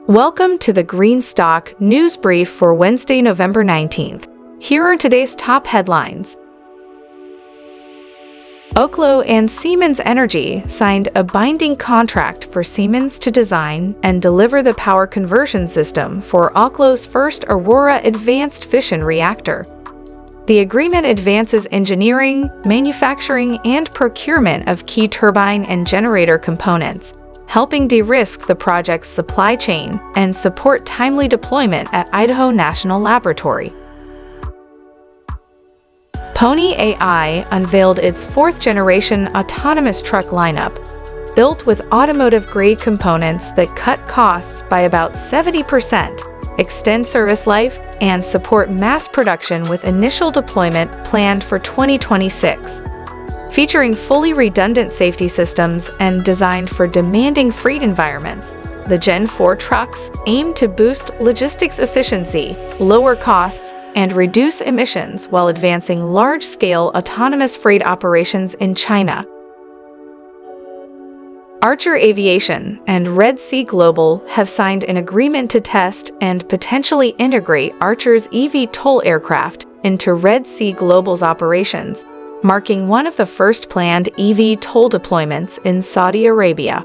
Welcome to the Greenstock News Brief for Wednesday, November 19th. Here are today's top headlines. Oklo and Siemens Energy signed a binding contract for Siemens to design and deliver the power conversion system for Oklo's first Aurora advanced fission reactor. The agreement advances engineering, manufacturing, and procurement of key turbine and generator components, helping de-risk the project's supply chain and support timely deployment at Idaho National Laboratory. Pony.ai unveiled its fourth-generation autonomous truck lineup, built with automotive-grade components that cut costs by about 70%, extend service life, and support mass production with initial deployment planned for 2026. Featuring fully redundant safety systems and designed for demanding freight environments, the Gen 4 trucks aim to boost logistics efficiency, lower costs, and reduce emissions while advancing large-scale autonomous freight operations in China. ACHR Aviation and Red Sea Global have signed an agreement to test and potentially integrate ACHR's eVTOL aircraft into Red Sea Global's operations, marking one of the first planned eVTOL deployments in Saudi Arabia.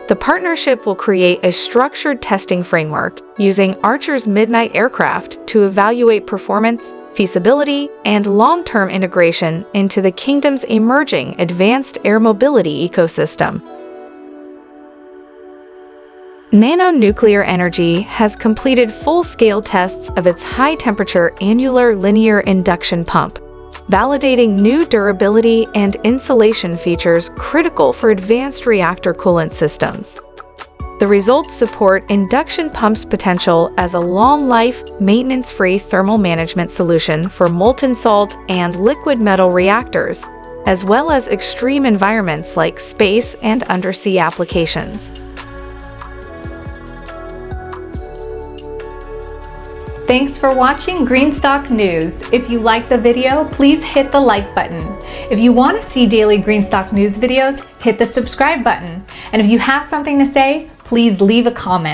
The partnership will create a structured testing framework using ACHR's Midnight aircraft to evaluate performance, feasibility, and long-term integration into the kingdom's emerging advanced air mobility ecosystem. NANO Nuclear Energy has completed full-scale tests of its high-temperature annular linear induction pump, validating new durability and insulation features critical for advanced reactor coolant systems. The results support induction pumps' potential as a long-life, maintenance-free thermal management solution for molten salt and liquid metal reactors, as well as extreme environments like space and undersea applications. Thanks for watching Greenstock News. If you liked the video, please hit the like button. If you want to see daily Greenstock News videos, hit the subscribe button. And if you have something to say, please leave a comment.